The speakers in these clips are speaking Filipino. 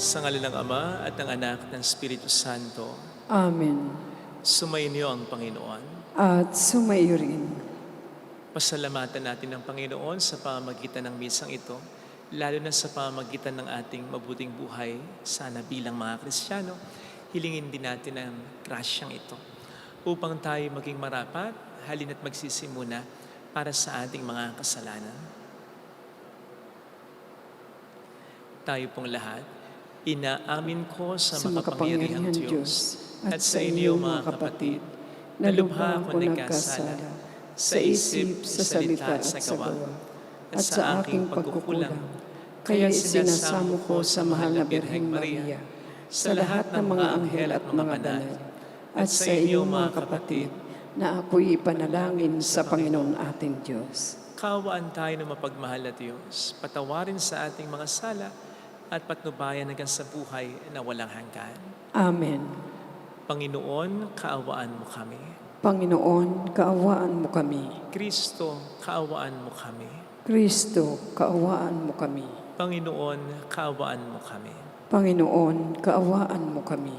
Sa ngalan ng Ama at ng Anak at ng Espiritu Santo. Amen. Sumainyo ang Panginoon. At sumaiyo rin. Pasalamatan natin ang Panginoon sa pamamagitan ng misang ito, lalo na sa pamamagitan ng ating mabuting buhay, sana bilang mga Kristiyano, hilingin din natin ang grasyang ito upang tayo maging marapat, halina't magsisimuna para sa ating mga kasalanan. Tayo pong lahat, inaamin ko sa makapangyarihang Diyos at sa inyo mga kapatid, na lubha ako nagkasala sa isip, sa salita at sa gawa, at sa aking pagkukulang. Kaya sinasamo ko sa mahal na Birheng Maria, sa lahat ng mga anghel at mga banal, at sa inyo mga kapatid, na ako'y ipanalangin sa Panginoon ating Diyos. Kaawaan tayo ng mapagmahal na Diyos, patawarin sa ating mga sala, at patnubayan hanggang sa buhay na walang hanggan. Amen. Panginoon, kaawaan mo kami. Panginoon, kaawaan mo kami. Kristo, kaawaan mo kami. Kristo, kaawaan mo kami. Panginoon, kaawaan mo kami. Panginoon, kaawaan mo kami.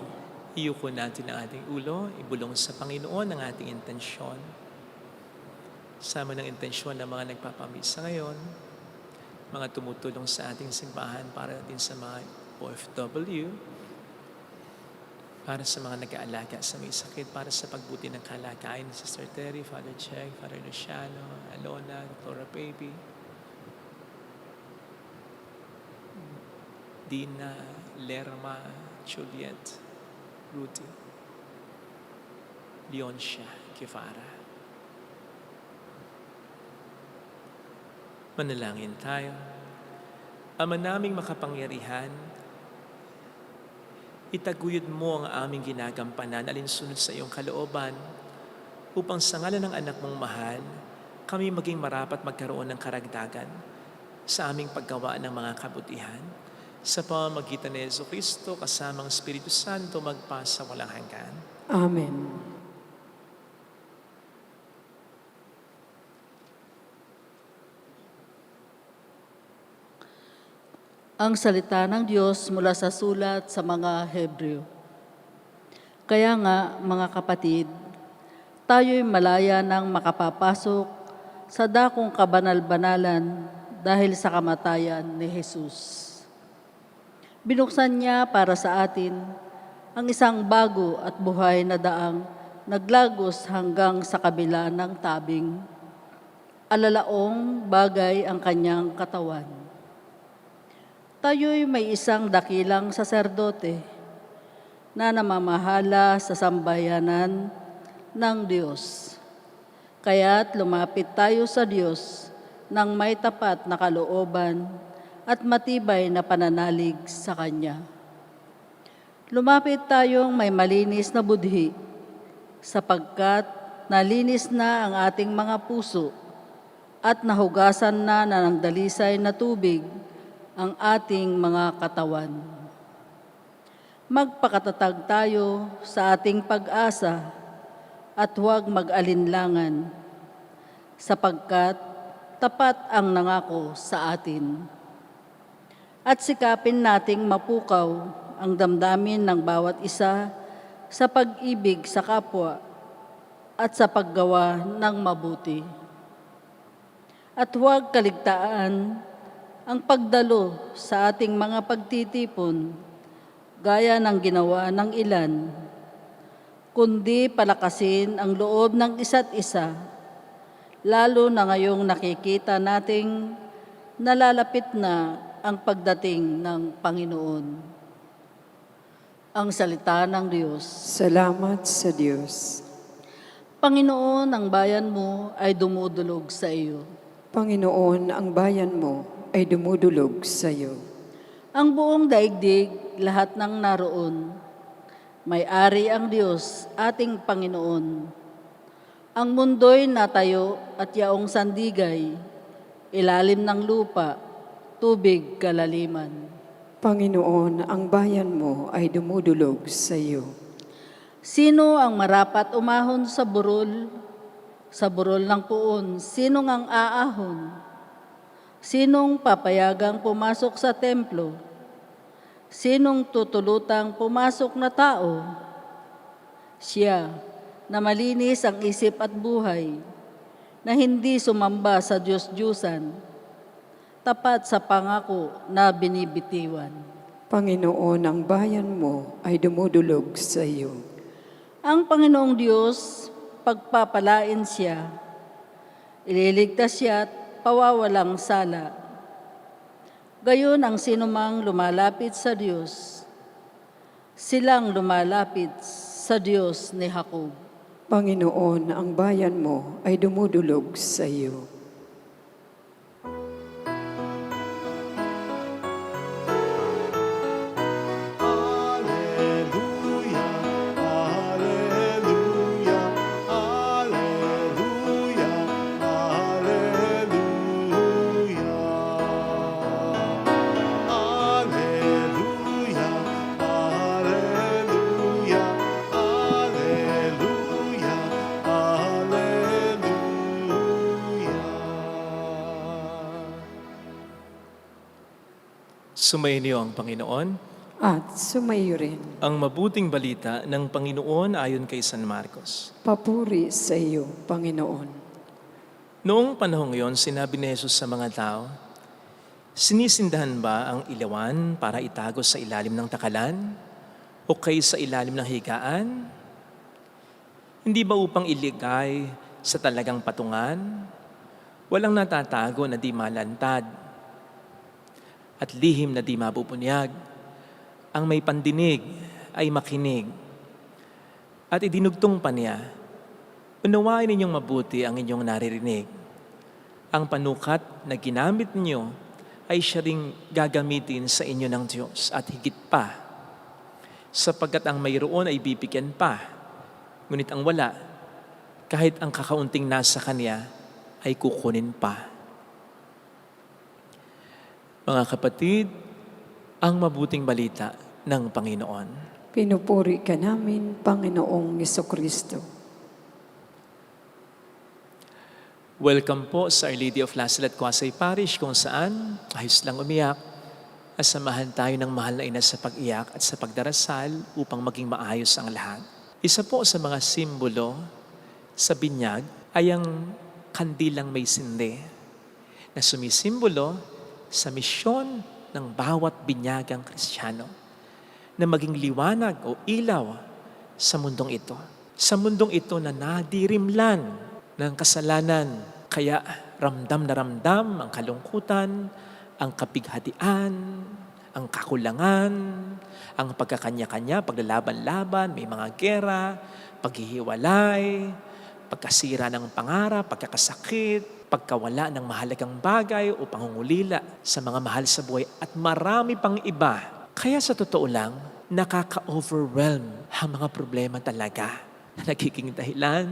Iyuko natin ang ating ulo, ibulong sa Panginoon ang ating intensyon. Sama ng intensyon ng mga nagpapamisa ngayon, mga tumutulong sa ating simbahan para din sa mga OFW, para sa mga nag-aalaga sa may sakit, para sa pagbuti ng kalagayan ni Sister Terry, Father Cheng, Father Luciano, Alona, Dr. Baby, Dina, Lerma, Juliet, Rudy, Leoncia, Kifara. Manalangin tayo. Ama naming makapangyarihan, itaguyod mo ang aming ginagampanan alinsunod sa iyong kalooban upang sa ngalan ng anak mong mahal, kami maging marapat magkaroon ng karagdagan sa aming paggawa ng mga kabutihan sa pamamagitan ni Jesucristo kasamang Espiritu Santo magpasa walang hanggan. Amen. Ang salita ng Diyos mula sa sulat sa mga Hebreo. Kaya nga, mga kapatid, tayo'y malaya nang makapapasok sa dakong kabanal-banalan dahil sa kamatayan ni Jesus. Binuksan niya para sa atin ang isang bago at buhay na daang naglagos hanggang sa kabila ng tabing. Alalaong bagay ang kanyang katawan. Tayo'y may isang dakilang saserdote na namamahala sa sambayanan ng Diyos. Kaya't lumapit tayo sa Diyos ng may tapat na kalooban at matibay na pananalig sa Kanya. Lumapit tayong may malinis na budhi, sapagkat nalinis na ang ating mga puso at nahugasan na ng dalisay na tubig ang ating mga katawan. Magpakatatag tayo sa ating pag-asa at huwag mag-alinlangan, sapagkat tapat ang nangako sa atin. At sikapin nating mapukaw ang damdamin ng bawat isa sa pag-ibig sa kapwa at sa paggawa ng mabuti. At huwag kaligtaan ang pagdalo sa ating mga pagtitipon gaya ng ginawa ng ilan, kundi palakasin ang loob ng isa't isa, lalo na ngayong nakikita nating nalalapit na ang pagdating ng Panginoon. Ang salita ng Diyos. Salamat sa Diyos. Panginoon, ang bayan mo ay dumudulog sa iyo. Panginoon, ang bayan mo ay dumudulog sa iyo. Ang buong daigdig, lahat ng naroon, may-ari ang Diyos, ating Panginoon. Ang mundo'y natayo at yaong sandigay, ilalim ng lupa, tubig kalaliman. Panginoon, ang bayan mo ay dumudulog sa iyo. Sino ang marapat umahon sa burol? Sa burol ng puon, sino ngang aahon? Sinong papayagang pumasok sa templo? Sinong tutulutang pumasok na tao? Siya na malinis ang isip at buhay, na hindi sumamba sa Diyos-Diyusan, tapat sa pangako na binibitiwan. Panginoon, ang bayan mo ay dumudulog sa iyo. Ang Panginoong Diyos, pagpapalain siya, ililigtas siya at pawawalang sala. Gayon ang sinumang lumalapit sa Diyos, silang lumalapit sa Diyos ni Jacob. Panginoon, ang bayan mo ay dumudulog sa iyo. Sumainyo ang Panginoon. At sumayo rin. Ang mabuting balita ng Panginoon ayon kay San Marcos. Papuri sa iyo, Panginoon. Noong panahong yon, sinabi ni Jesus sa mga tao, "Sinisindahan ba ang ilawan para itago sa ilalim ng takalan o kay sa ilalim ng higaan? Hindi ba upang iligay sa talagang patungan? Walang natatago na di malantad at lihim na di mabubunyag. Ang may pandinig ay makinig." At idinugtong pa niya, "Unawain ninyong mabuti ang inyong naririnig. Ang panukat na ginamit ninyo ay siya ring gagamitin sa inyo ng Diyos at higit pa, sapagkat ang mayroon ay bibigyan pa, ngunit ang wala, kahit ang kakaunting nasa kanya, ay kukunin pa." Mga kapatid, ang mabuting balita ng Panginoon. Pinupuri ka namin, Panginoong Jesucristo. Welcome po sa Our Lady of Lasalle at Quasay Parish, kung saan ayos lang umiyak at samahan tayo ng mahal na ina sa pag-iyak at sa pagdarasal upang maging maayos ang lahat. Isa po sa mga simbolo sa binyag ay ang kandilang may sindi na sumisimbolo sa misyon ng bawat binyagang Kristiyano na maging liwanag o ilaw sa mundong ito. Sa mundong ito na nadirimlan ng kasalanan, kaya ramdam na ramdam ang kalungkutan, ang kapighatian, ang kakulangan, ang pagkakanya-kanya, paglalaban-laban, may mga gera, paghihiwalay, pagkasira ng pangarap, pagkakasakit, pagkawala ng mahalagang bagay o pangungulila sa mga mahal sa buhay at marami pang iba. Kaya sa totoo lang, nakaka-overwhelm ang mga problema talaga na nagiging dahilan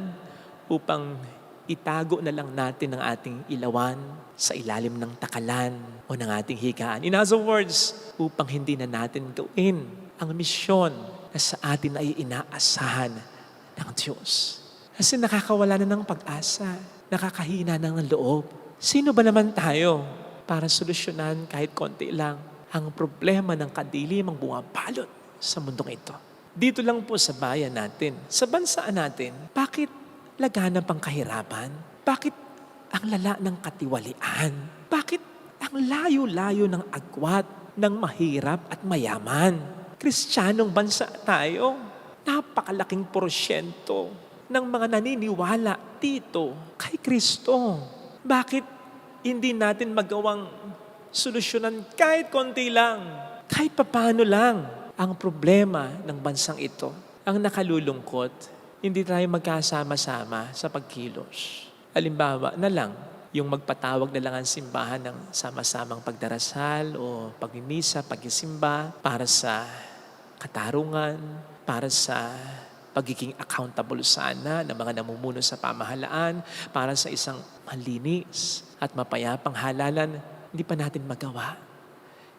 upang itago na lang natin ang ating ilawan sa ilalim ng takalan o ng ating higaan. In other words, upang hindi na natin gawin ang misyon na sa atin ay inaasahan ng Diyos. Kasi nakakawala na ng pag-asa, nakakahina na ng loob. Sino ba naman tayo para solusyonan kahit konti lang ang problema ng kadilimang bumabalot sa mundong ito? Dito lang po sa bayan natin, sa bansaan natin, bakit laganap ang kahirapan? Bakit ang lala ng katiwalian? Bakit ang layo-layo ng agwat ng mahirap at mayaman? Kristiyanong bansa tayo. Napakalaking porsyento ng mga naniniwala dito kay Kristo. Bakit hindi natin magawang solusyonan kahit konti lang, kahit papano lang ang problema ng bansang ito? Ang nakalulungkot, hindi tayo magkasama-sama sa pagkilos. Halimbawa na lang, yung magpatawag na lang ang simbahan ng sama-samang pagdarasal o pagmimisa, pagsisimba para sa katarungan, para sa pagiging accountable sana ng mga namumuno sa pamahalaan, para sa isang malinis at mapayapang halalan, hindi pa natin magawa.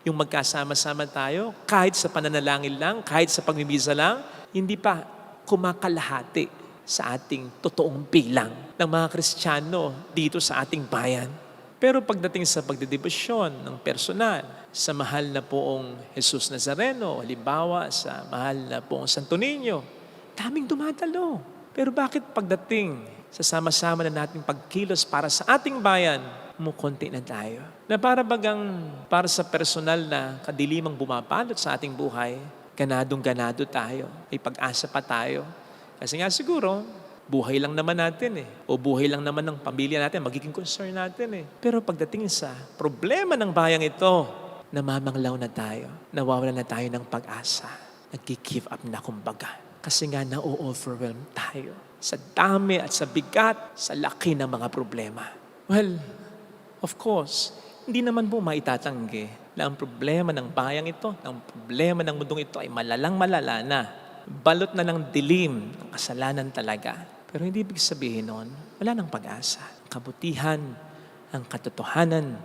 Yung magkasama-sama tayo, kahit sa pananalangin lang, kahit sa pagmimisa lang, hindi pa kumakalahati sa ating totoong bilang ng mga Kristiyano dito sa ating bayan. Pero pagdating sa pagdedebosyon ng personal, sa mahal na poong Jesus Nazareno, halimbawa sa mahal na poong Santo Niño, daming dumadalo. Pero bakit pagdating sa sama-sama na nating pagkilos para sa ating bayan, kumukonti na tayo? Na para sa personal na kadilimang bumapalot sa ating buhay, ganadong-ganado tayo, may pag-asa pa tayo. Kasi nga siguro, buhay lang naman natin o buhay lang naman ng pamilya natin, magiging concern natin Pero pagdating sa problema ng bayang ito, namamanglaw na tayo, nawawala na tayo ng pag-asa, nag-give up na kumbaga. Kasi nga na-overwhelm tayo sa dami at sa bigat, sa laki ng mga problema. Well, of course, hindi naman po maitatanggi na ang problema ng bayang ito, ang problema ng mundong ito ay malalang-malala na. Balot na ng dilim ng kasalanan talaga. Pero hindi ibig sabihin nun, wala nang pag-asa. Ang kabutihan, ang katotohanan,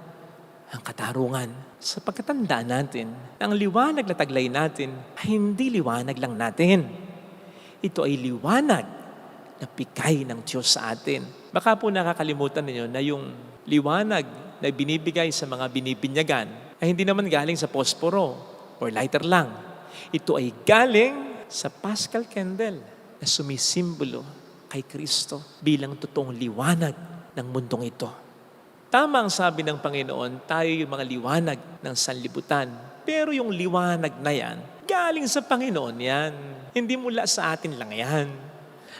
ang katarungan. Sa pagkatandaan natin, ang liwanag na taglay natin ay hindi liwanag lang natin. Ito ay liwanag na bigay ng Diyos sa atin. Baka po nakakalimutan ninyo na yung liwanag na binibigay sa mga binibinyagan ay hindi naman galing sa posporo or lighter lang. Ito ay galing sa Paschal Candle na sumisimbolo kay Kristo bilang totoong liwanag ng mundong ito. Tama ang sabi ng Panginoon, tayo yung mga liwanag ng sanlibutan. Pero yung liwanag na yan, galing sa Panginoon yan. Hindi mula sa atin lang yan.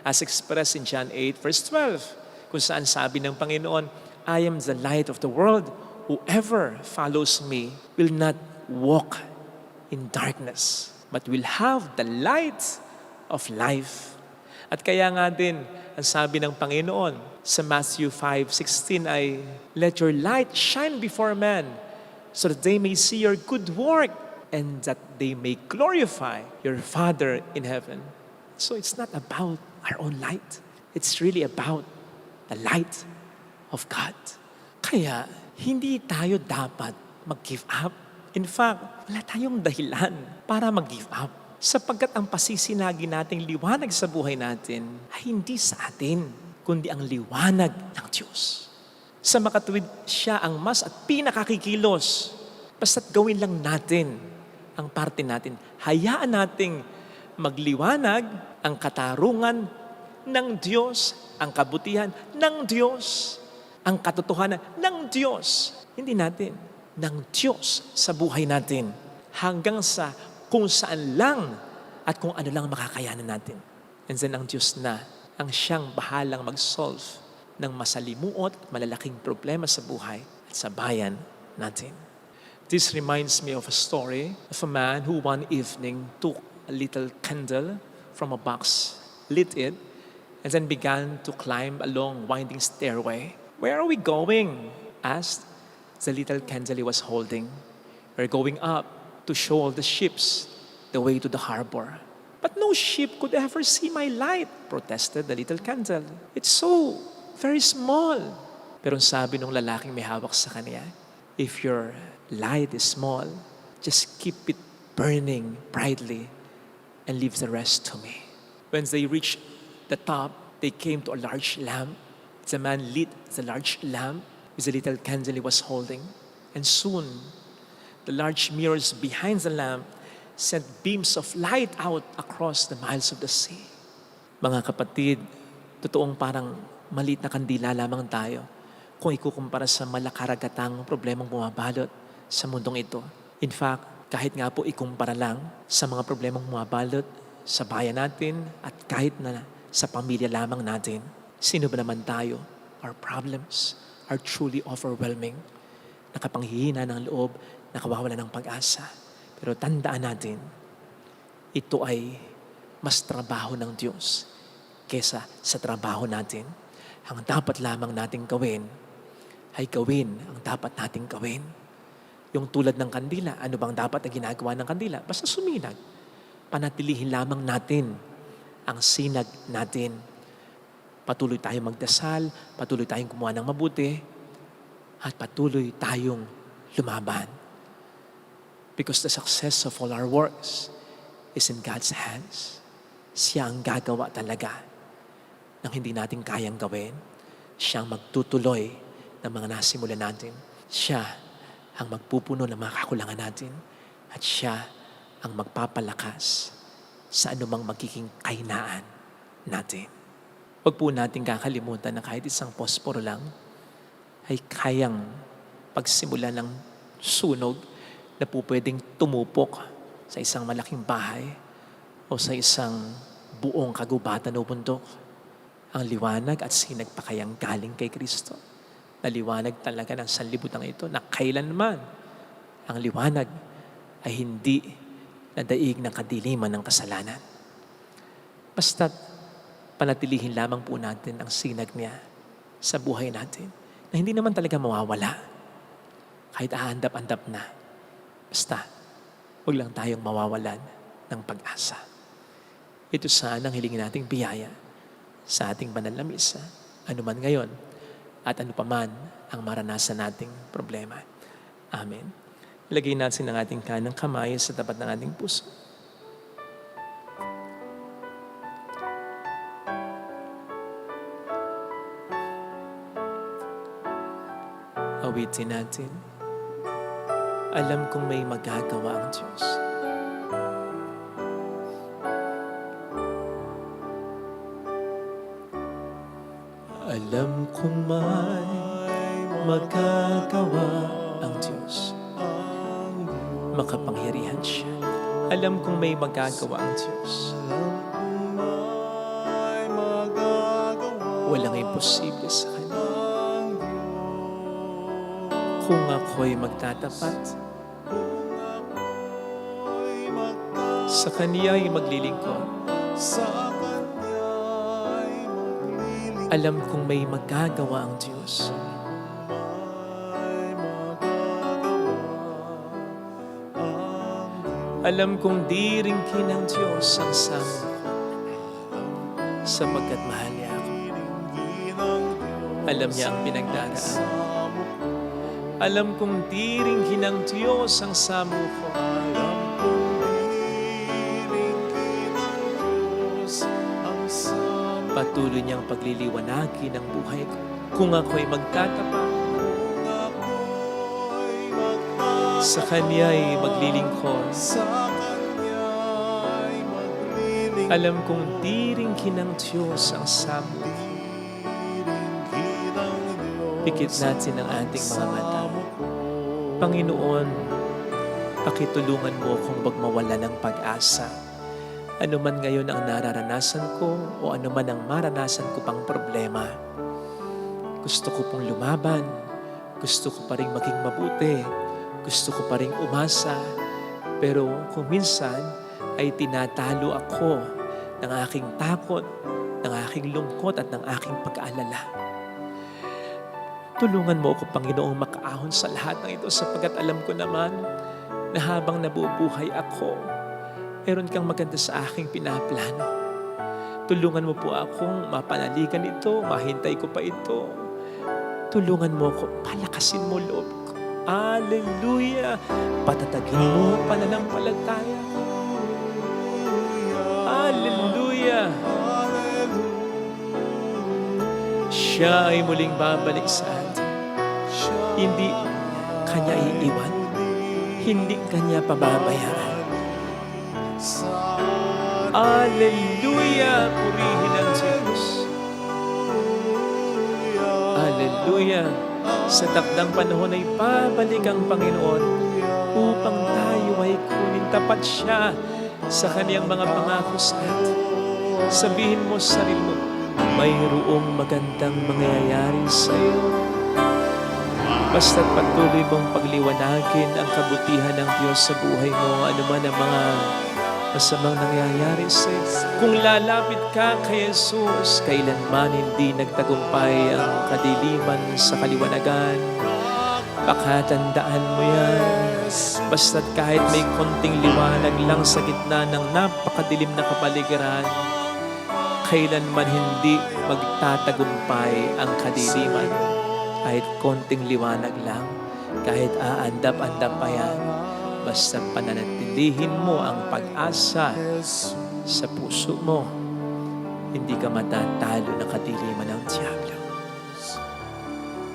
As expressed in John 8 verse 12, kung saan sabi ng Panginoon, I am the light of the world. Whoever follows me will not walk in darkness, but will have the light of life. At kaya nga din, ang sabi ng Panginoon sa Matthew 5:16 ay, let your light shine before men, so that they may see your good work, and that they may glorify your Father in heaven. So it's not about our own light. It's really about the light of God. Kaya, hindi tayo dapat mag-give up. In fact, wala tayong dahilan para mag-give up. Sapagkat ang pasisinagi nating liwanag sa buhay natin ay hindi sa atin, kundi ang liwanag ng Diyos. Sa makatuwid, siya ang mas at pinakakikilos. Basta't gawin lang natin ang parte natin. Hayaan nating magliwanag ang katarungan ng Diyos, ang kabutihan ng Diyos, ang katotohanan ng Diyos. Hindi natin, ng Diyos sa buhay natin. Hanggang sa kung saan lang at kung ano lang makakayanan natin. And then ang Diyos na, ang siyang bahalang mag-solve ng masalimuot at malalaking problema sa buhay at sa bayan natin. This reminds me of a story of a man who one evening took a little candle from a box, lit it, and then began to climb a long winding stairway. Where are we going? Asked the little candle he was holding. We're going up to show all the ships the way to the harbor. But no ship could ever see my light, protested the little candle. It's so very small. Pero sabi nung lalaking may hawak sa kanya, if your light is small, just keep it burning brightly and leave the rest to me. When they reached the top, they came to a large lamp. The man lit the large lamp with the little candle he was holding. And soon, the large mirrors behind the lamp sent beams of light out across the miles of the sea. Mga kapatid, totoong parang maliit na kandila lamang tayo kung ikukumpara sa malakaragatang problemang bumabalot sa mundong ito. In fact, kahit nga po ikumpara lang sa mga problemang bumabalot sa bayan natin at kahit na sa pamilya lamang natin, sino ba naman tayo? Our problems are truly overwhelming. Nakapanghihina ng loob, nakawawala ng pag-asa. Pero tandaan natin, ito ay mas trabaho ng Diyos kesa sa trabaho natin. Ang dapat lamang nating gawin ay gawin ang dapat nating gawin. Yung tulad ng kandila, ano bang dapat na ginagawa ng kandila? Basta suminag. Panatilihin lamang natin ang sinag natin. Patuloy tayong magdasal, patuloy tayong gumawa ng mabuti, at patuloy tayong lumaban. Because the success of all our works is in God's hands. Siya ang gagawa talaga ng hindi natin kayang gawin. Siya ang magtutuloy ng mga nasimulan natin. Siya ang magpupuno ng mga kakulangan natin. At siya ang magpapalakas sa anumang magiging kahinaan natin. Huwag po natin kakalimutan na kahit isang posporo lang ay kayang pagsimula ng sunog na po pwedeng tumupok sa isang malaking bahay o sa isang buong kagubatan o bundok. Ang liwanag at sinag pa kayang galing kay Kristo. Na liwanag talaga ng sanlibutan ito na kailanman ang liwanag ay hindi nadaig ng kadiliman ng kasalanan. Basta't panatilihin lamang po natin ang sinag niya sa buhay natin na hindi naman talaga mawawala kahit aandap-andap na. Basta, huwag lang tayong mawawalan ng pag-asa. Ito sana ang hilingin nating biyaya sa ating banal na misa, anuman ngayon at ano paman ang maranasan nating problema. Amen. Lagay natin ang ating kanang kamay sa tapat ng ating puso. Awitin natin. Alam kong may magagawa ang Diyos. Alam kong may magagawa ang Diyos. Makapangyarihan siya. Alam kong may magagawa ang Diyos. Walang imposible sa Kanya. Kung ako'y magtatapat, sa Kaniya'y maglilingkod. Alam kong may magagawa ang Diyos. Alam kong di ringkin ng Diyos ang samo sapagkat mahal niya ako. Alam niya ang pinagdaraan. Alam kong di ringkin ng Diyos ang samo ko. Patuloy niyang pagliliwanagin ang buhay ko. Kung ako'y magtatapat, sa Kaniya'y maglilingkod. Alam kong di ringkin ng Diyos ang samo. Pikit natin ang ating mga mata. Panginoon, pakitulungan mo akong magmawala ng pag-asa. Ano man ngayon ang nararanasan ko o ano man ang maranasan ko pang problema. Gusto ko pong lumaban. Gusto ko pa rin maging mabuti. Gusto ko pa rin umasa. Pero kung minsan ay tinatalo ako ng aking takot, ng aking lungkot at ng aking pag-aalala. Tulungan mo ako, Panginoong, makaahon sa lahat ng ito sapagkat alam ko naman na habang nabubuhay ako, meron kang maganda sa aking pinaplano. Tulungan mo po akong mapanaligan ito, mahintay ko pa ito. Tulungan mo ako, palakasin mo loob ko. Hallelujah! Patatagin mo pananampalataya ko. Hallelujah! Siya ay muling babalik sa atin. Hindi Kanya iiwan. Hindi Kanya pababayaan. Hallelujah! Purihin ang Diyos. Hallelujah! Sa takdang panahon ay babalik ang Panginoon upang tayo ay kunin. Tapat siya sa Kaniyang mga pangako sa atin. Sabihin mo sa sarili mo, mayroong magandang mangyayari sa iyo. Basta't patuloy mong pagliwanagin ang kabutihan ng Diyos sa buhay mo, ano man ang mga masamang nangyayari sa iyo. Kung lalapit ka kay Jesus, kailanman hindi nagtagumpay ang kadiliman sa kaliwanagan. Pakatandaan mo yan. Basta't kahit may konting liwanag lang sa gitna ng napakadilim na kapaligiran, kailanman hindi magtatagumpay ang kadiliman. Kahit konting liwanag lang, kahit aandap-andap pa yan, basta pananatilihin mo ang pag-asa sa puso mo, hindi ka matatalo ng kadiliman ng Diablo.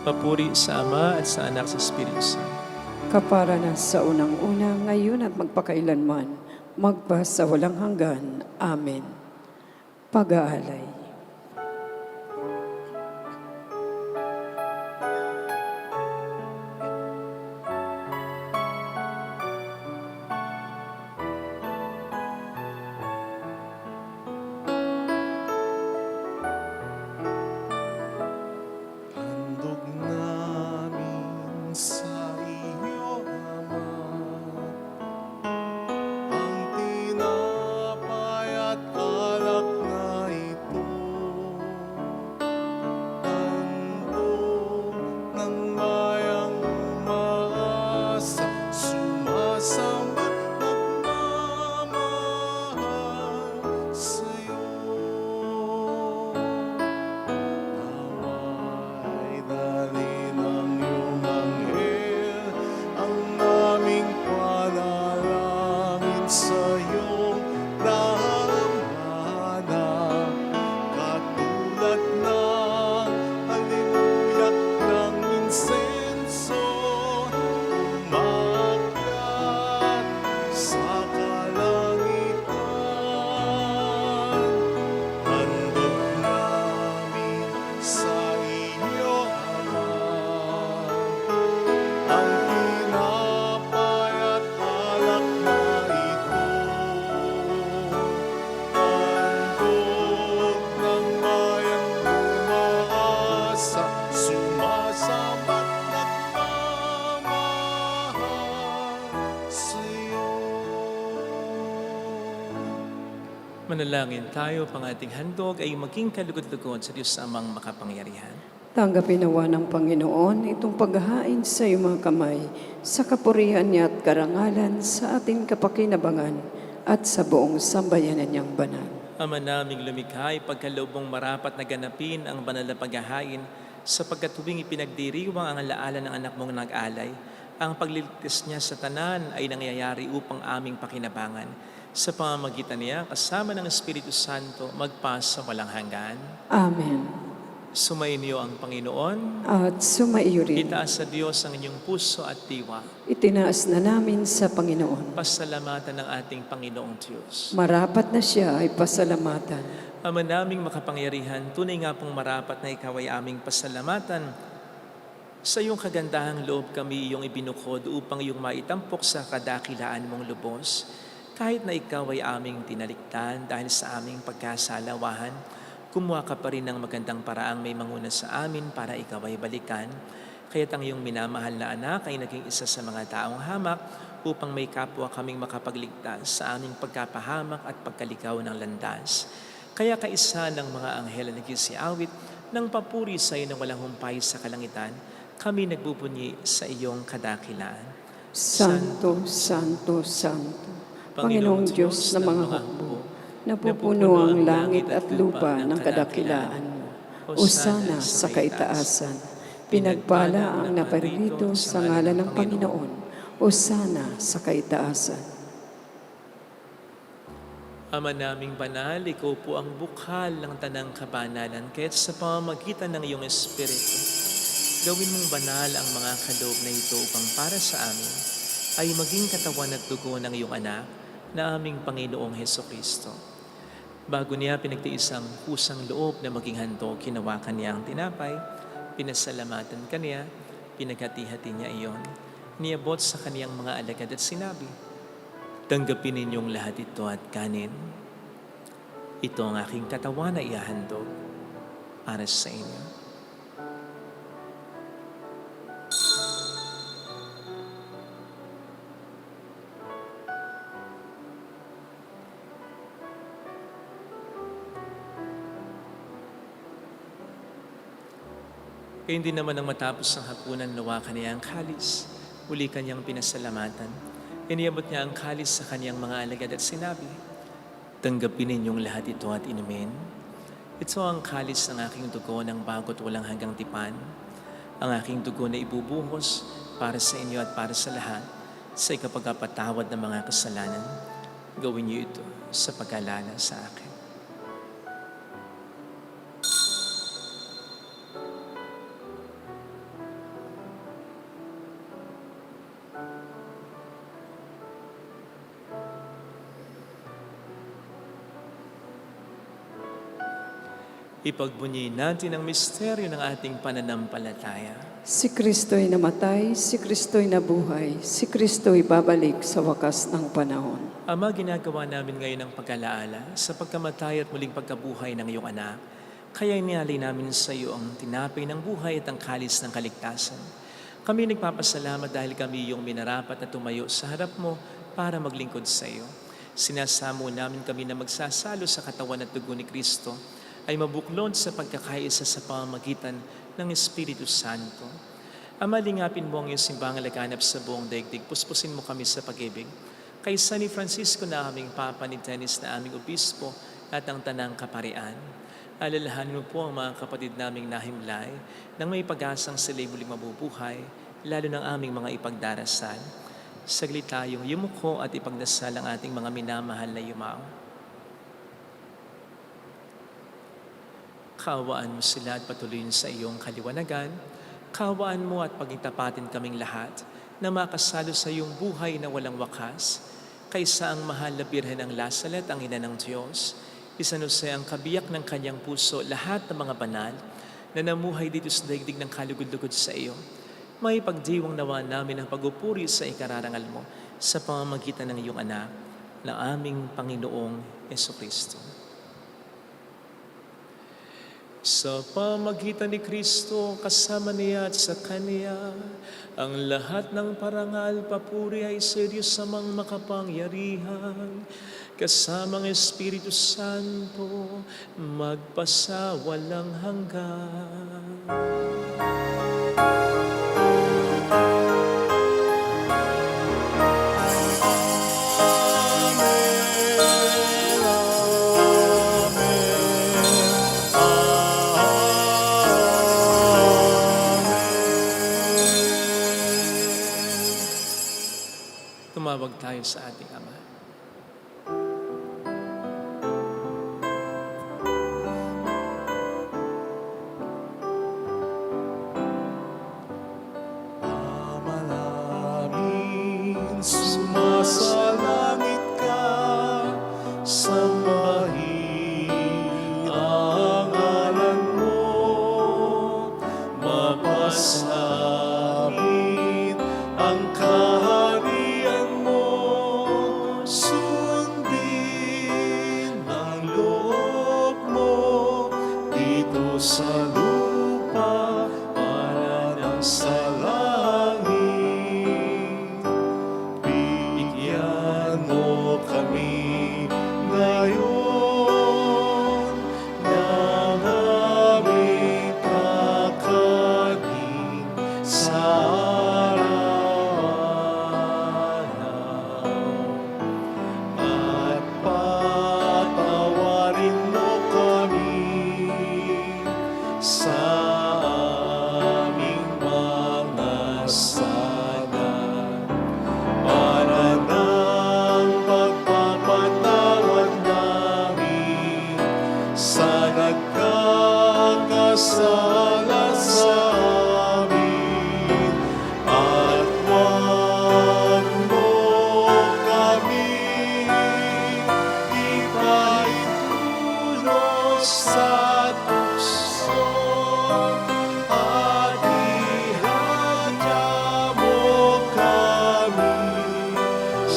Papuri sa Ama at sa Anak sa Espiritu Santo. Kapara na sa unang-una, ngayon at magpakailanman, magpa sa walang hanggan. Amen. Pag-aalay. Handog namin sa iyo, Ama, ang tinapay at alak na ito. Handog ng bayang umaasa, sumasambat nagmamahal sa iyo. Nawa'y dalhin ng iyong anghel ang aming panalangin sa iyong dambana. Katulad ng halimuyak ng insenso, umakyat sa kalangitan. Handog namin sa iyo, Ama, ang tinapay at alak na ito. Handog ng bayang umaasa, sumasambat nagmamahal sa iyo. Manalangin tayo, pang ating handog ay maging kalugod-lugod sa Diyos Amang makapangyarihan. Tanggapin nawa ng Panginoon itong paghahain sa iyong mga kamay sa kapurihan niya at karangalan sa ating kapakinabangan at sa buong sambayanan niyang banal. Ama naming lumikha, ipagkaloob mong marapat na ganapin ang banal na paghahain sapagkat tuwing ipinagdiriwang ang alaala ng anak mong nag-alay, ang pagliligtas niya sa tanan ay nangyayari upang aming pakinabangan. Sa pamamagitan niya, kasama ng Espiritu Santo, magpas sa walang hanggan. Amen. Sumainyo ang Panginoon. At sumaiyo rin. Itaas sa Diyos ang inyong puso at diwa. Itinaas na namin sa Panginoon. Pasalamatan ng ating Panginoong Diyos. Marapat na siya ay pasalamatan. Ama naming makapangyarihan, tunay nga pong marapat na ikaw ay aming pasalamatan. Sa iyong kagandahang loob kami iyong ibinukod upang iyong maitampok sa kadakilaan mong lubos. Kahit na ikaw ay aming tinalikdan dahil sa aming pagkasalawahan, kumuha ka pa rin ng magandang paraang may manguna sa amin para ikaw ay balikan. Kaya't ang iyong minamahal na anak ay naging isa sa mga taong hamak upang may kapwa kaming makapagligtas sa aming pagkapahamak at pagkalikaw ng landas. Kaya kaisa ng mga anghel na nagsiawit ng papuri sa iyo ng walang humpay sa kalangitan, kami nagbubunyi sa iyong kadakilaan. Santo, Santo, Santo, Panginoong Diyos ng mga hukbo, napupuno ang langit at lupa ng kadakilaan mo. Osana sa kaitaasan, pinagpala ang naparito sa ngalan ng Panginoon. Osana sa kaitaasan. Ama naming banal, ikaw po ang bukhal ng tanang kabanalan, kaya't sa pamamagitan ng iyong Espiritu, gawin mong banal ang mga kaloob na ito upang para sa amin ay maging katawan at dugo ng iyong anak na aming Panginoong Hesukristo. Bago niya pinagtiis ang kusang loob na maging handog, kinawakan niya ang tinapay, pinasalamatan kaniya, pinaghati-hati niya iyon, niabot sa kaniyang mga alagad at sinabi, "Tanggapin ninyong lahat ito at kanin. Ito ang aking katawan na ihahandog para sa inyo." Kaya hindi naman nang matapos ang hapunan, nawakan niya ang kalis. Uli kanyang pinasalamatan. Iniabot niya ang kalis sa kanyang mga alagad at sinabi, "Tanggapin ninyong lahat ito at inumin. Ito ang kalis ng aking dugo ng bago't walang hanggang tipan. Ang aking dugo na ibubuhos para sa inyo at para sa lahat sa ikapagpatawad ng mga kasalanan. Gawin niyo ito sa pag-alala sa akin." Ipagbunyi natin ang misteryo ng ating pananampalataya. Si Kristo'y namatay, si Kristo'y nabuhay, si Kristo'y babalik sa wakas ng panahon. Ama, ginagawa namin ngayon ang pag-alaala sa pagkamatay at muling pagkabuhay ng iyong anak. Kaya inialay namin sa iyo ang tinapay ng buhay at ang kalis ng kaligtasan. Kami nagpapasalamat dahil kami iyong minarapat na tumayo sa harap mo para maglingkod sa iyo. Sinasamo namin kami na magsasalo sa katawan at dugo ni Kristo ay mabuklod sa pagkakaisa sa pamamagitan ng Espiritu Santo. Ama, lingapin mo ang iyong simbang laganap sa buong daigdig. Puspusin mo kami sa pag-ibig. Kay San Francisco na aming Papa, ni Dennis na aming Obispo at ang Tanang Kaparian. Alalahanin mo po ang mga kapatid naming nahimlay nang may pag-asang sila'y muling mabubuhay, lalo ng aming mga ipagdarasal. Saglit tayong yumuko at ipagdasal ang ating mga minamahal na yumao. Kaawaan mo sila at patuloyin sa iyong kaliwanagan. Kaawaan mo at pagitapatin kaming lahat na makasalo sa iyong buhay na walang wakas. Kaysa ang mahal na Birhen ng Lasalet, ang ina ng Diyos, isanusay ang kabiyak ng kanyang puso lahat ng mga banal na namuhay dito sa daigdig ng kalugod-lugod sa iyo. May pagdiwang nawa namin ang pagupuri sa ikararangal mo sa pamamagitan ng iyong anak na aming Panginoong Hesukristo. Sa pamagitan ni Kristo, kasama niya at sa Kanya, ang lahat ng parangal, papuri ay sa Diyos amang makapangyarihan, kasamang Espiritu Santo, magpasawalang hanggan. Tumawag tayo sa ating Ama. Ama namin, sumasalangit ka, sambahin ang ngalan mo, mapasamin ang kaharian mo,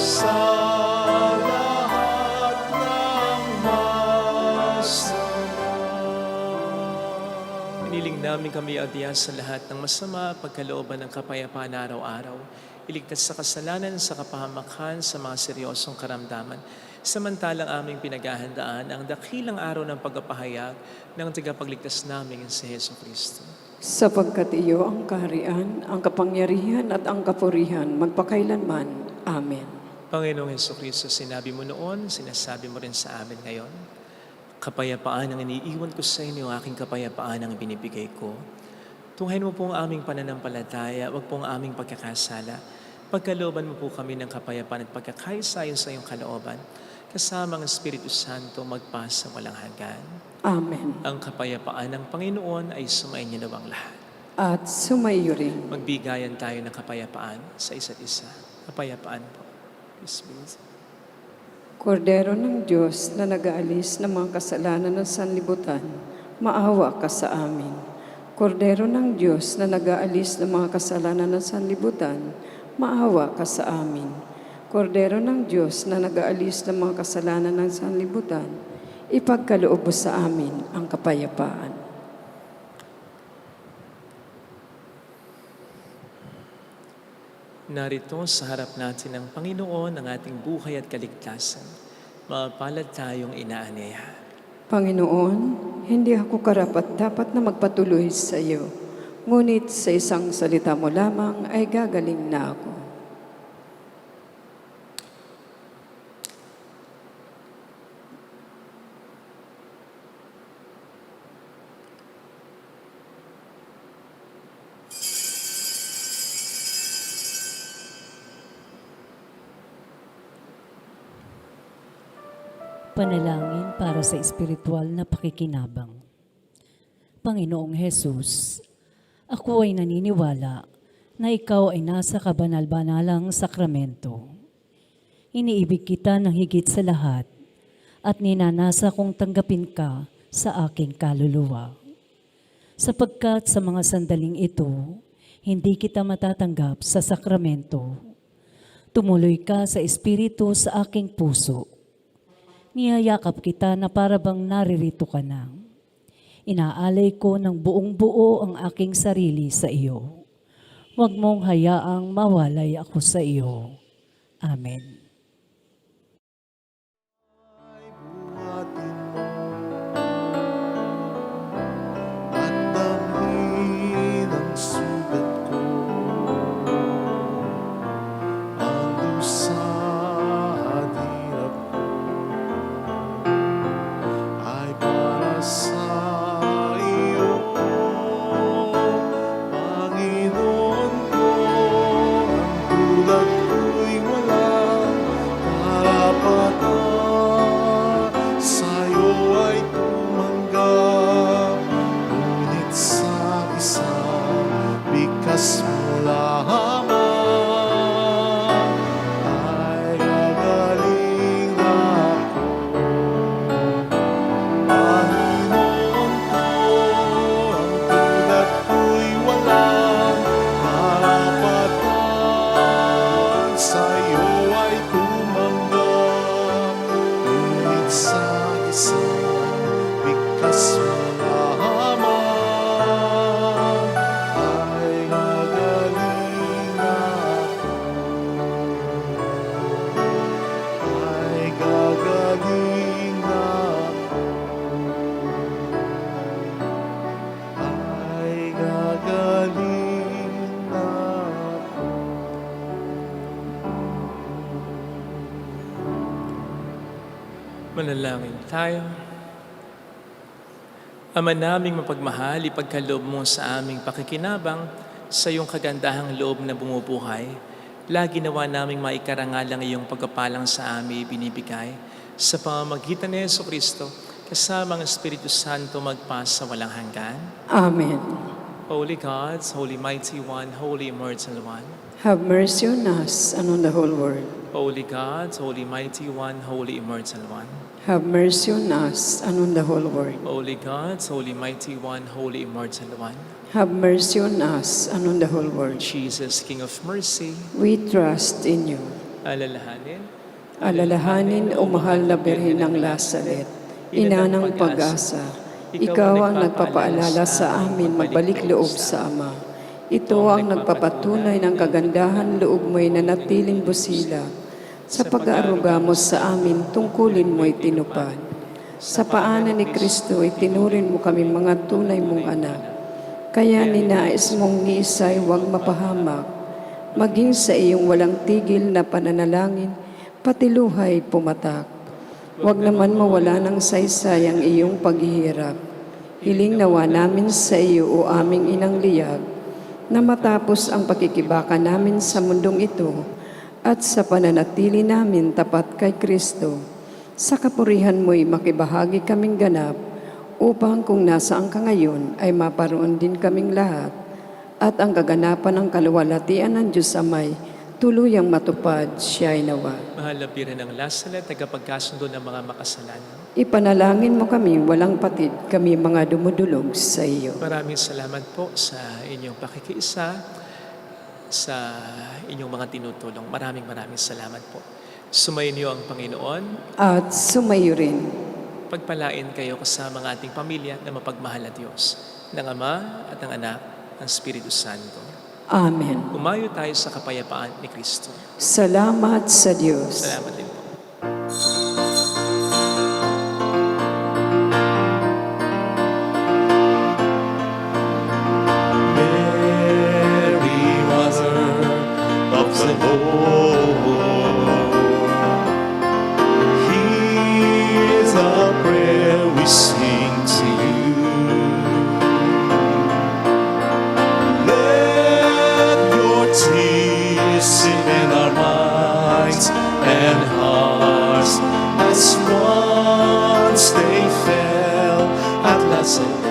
sa lahat ng masama. Piniling namin kami adya sa lahat ng masama, pagkalooban ng kapayapaan araw-araw, iligtas sa kasalanan, sa kapahamakan, sa mga seryosong karamdaman. Samantalang aming pinaghahandaan ang dakilang araw ng pagpapahayag ng tagapagligtas namin si Heso Kristo. Sapagkat iyo ang kaharian, ang kapangyarihan at ang kapurihan magpakailanman. Amen. Panginoong Heso Kristo, sinabi mo noon, sinasabi mo rin sa amin ngayon, kapayapaan ang iniiwan ko sa inyo, aking kapayapaan ang binibigay ko. Tunghayin mo po ang aming pananampalataya, wag po ang aming pagkakasala. Pagkalooban mo po kami ng kapayapaan at pagkakaisayon sa iyong kalooban, kasama ang Espiritu Santo magpasa walang hanggan. Amen. Ang kapayapaan ng Panginoon ay sumainyo nawang lahat. At sumaiyo rin. Magbigayan tayo ng kapayapaan sa isa't isa. Kapayapaan po. Peace be with you. Kordero ng Diyos na nag-aalis ng mga kasalanan ng sanlibutan, maawa ka sa amin. Kordero ng Diyos na nag-aalis ng mga kasalanan ng sanlibutan, maawa ka sa amin. Kordero ng Diyos na nag-aalis ng mga kasalanan ng sanlibutan, ipagkaloob mo sa amin ang kapayapaan. Narito sa harap natin ng Panginoon ang ating buhay at kaligtasan. Mapalad tayong inaanyayahan. Panginoon, hindi ako karapat-dapat na magpatuloy sa iyo, ngunit sa isang salita mo lamang ay gagaling na ako. Panalangin para sa espiritual na pakikinabang. Panginoong Hesus, ako ay naniniwala na ikaw ay nasa kabanal-banalang sakramento. Iniibig kita ng higit sa lahat at ninanasa kong tanggapin ka sa aking kaluluwa. Sapagkat sa mga sandaling ito, hindi kita matatanggap sa sakramento. Tumuloy ka sa espiritu sa aking puso. Niyayakap kita na para bang naririto ka na. Inaalay ko ng buong buo ang aking sarili sa iyo. Huwag mong hayaang mawalay ako sa iyo. Amen. At damhin ang sugat ko, ang dusa at hirap ko ay para sa iyo, Panginoon ko. Ang tulad ko'y walang karapatan, sa'yo ay tumanggap, ngunit sa isang bigkas mo lamang ay gagaling na ako. Panginoon ko, ang tulad ko'y walang karapatan, sa'yo ay tumanggap, ngunit sa isang bigkas mo lamang ay gagaling na ako. Ay gagaling na ako. Ay gagaling na ako. Manalangin tayo. Ama naming mapagmahal, ipagkaloob mo sa aming pakikinabang sa iyong kagandahang loob na bumubuhay. Lagi nawa naming maikarangal ang iyong pagkapalang sa aming binibigay sa pamamagitan ni Yesu Kristo kasama ang Espiritu Santo magpasa walang hanggan. Amen. Holy God, Holy Mighty One, Holy Immortal One. Have mercy on us and on the whole world. Holy God, Holy Mighty One, Holy Immortal One. Have mercy on us and on the whole world. Holy God, Holy Mighty One, Holy Immortal One. Have mercy on us and on the whole world. Jesus, King of Mercy, We trust in you. Alalahanin, Alalahanin, o mahal na Birhen ng Lazaret, ina ng pag-asa, ikaw ang nagpapaalala sa amin magbalik loob sa Ama. Ito ang nagpapatunay ng kagandahan loob mo'y nanatiling busilak. Sa pag-aaruga mo sa amin, tungkulin mo'y tinupad. Sa paanan ni Kristo, itinurin mo kami mga tunay mong anak. Kaya ninais mong niisay huwag mapahamak, maging sa iyong walang tigil na pananalangin, pati luhay pumatak. Huwag naman mawala ng saysay ang iyong paghihirap. Hiling nawa namin sa iyo, o aming inang liyag, na matapos ang pakikibaka namin sa mundong ito at sa pananatili namin tapat kay Kristo, sa kapurihan mo'y makibahagi kaming ganap, upang kung nasaan ka ngayon ay maparoon din kaming lahat, at ang kaganapan ng kaluwalhatian ng Diyos Amay tuluyang matupad siya'y nawa. Mahal na Birhen ng Lazaret, tagapagkasundo ng mga makasalanan. Ipanalangin mo kami walang patid, kami mga dumudulog sa iyo. Maraming salamat po sa inyong pakikiisa, sa inyong mga tinutulong. Maraming salamat po. Sumayin niyo ang Panginoon. At sumayo rin. Pagpalain kayo kasama ng ating pamilya na mapagmahal na Diyos, ng Ama at ng Anak, ng Espiritu Santo. Amen. Umayo tayo sa kapayapaan ni Kristo. Salamat sa Diyos. Salamat din po. Mary, Mother of the Lord, hear the prayer we sing to you. Let your tears sink in our minds and hearts as once they fell at Nazareth.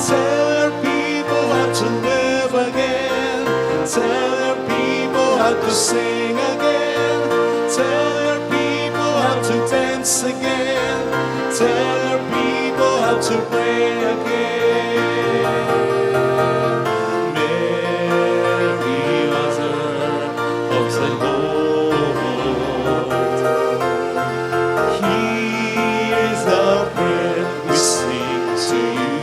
Tell your people how to live again. Tell your people how to sing again. Tell your people how to dance again. Tell your people how to pray again. Mary, Mother of the Lord, hear the prayer we sing to you.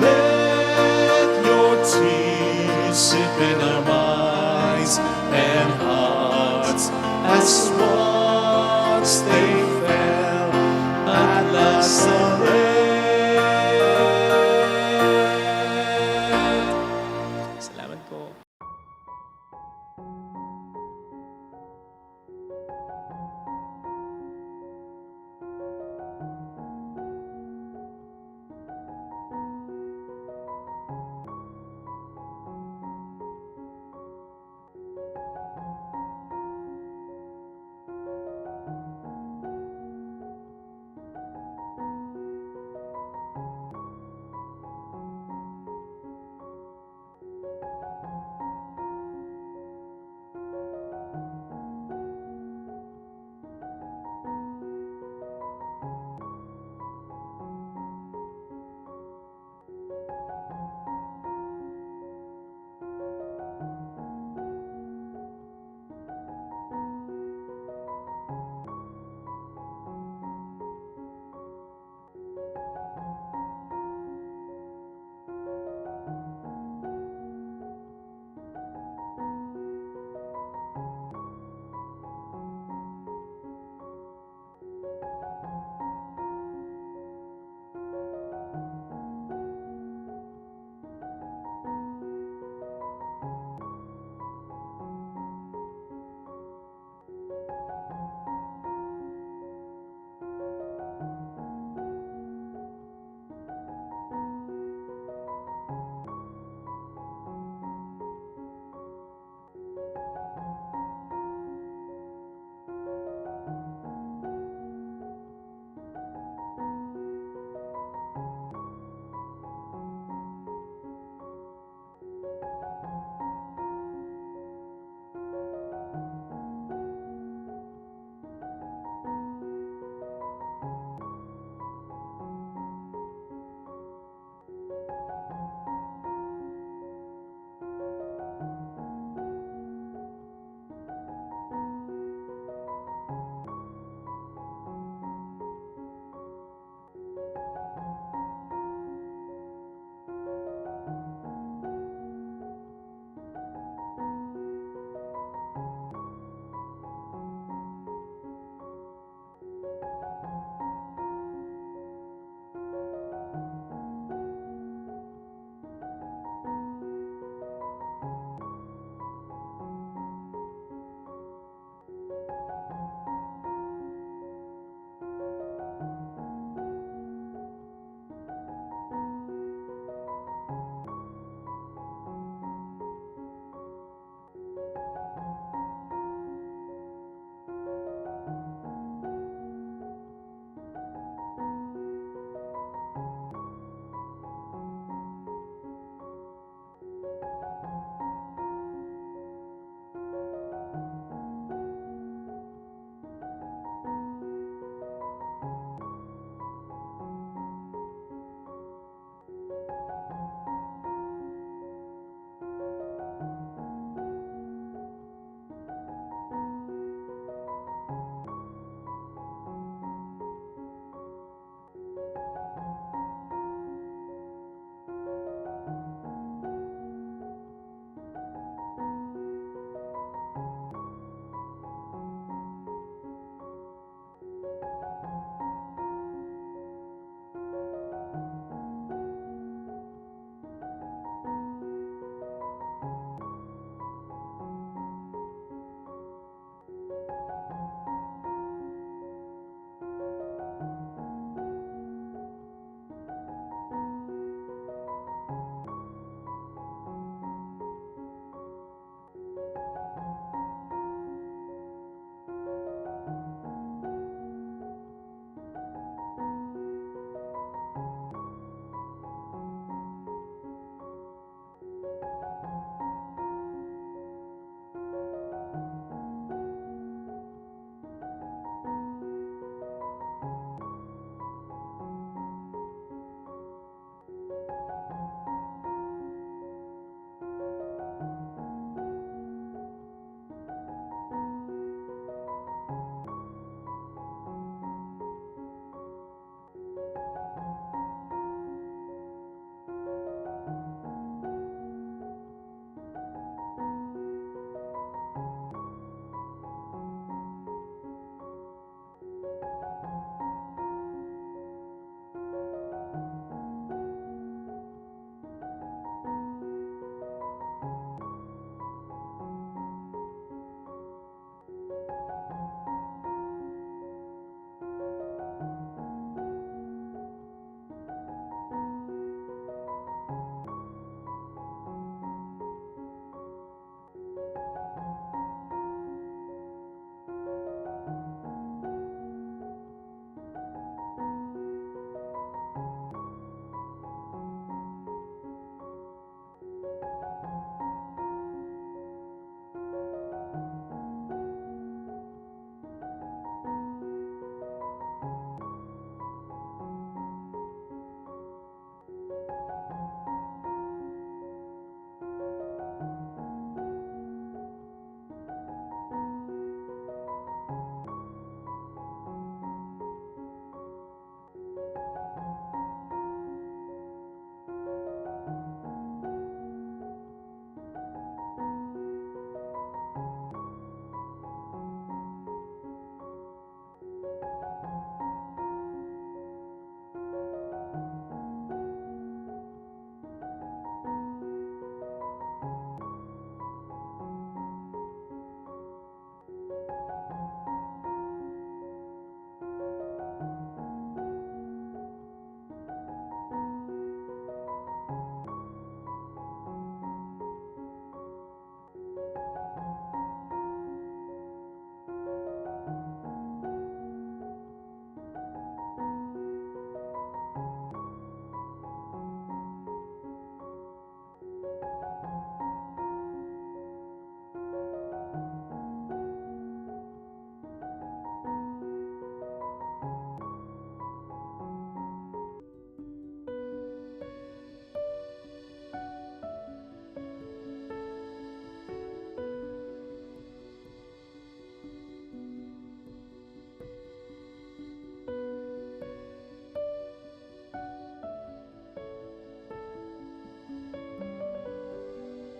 Let your tears sip in our minds and hearts as once they fell at Nazareth. Salamat po.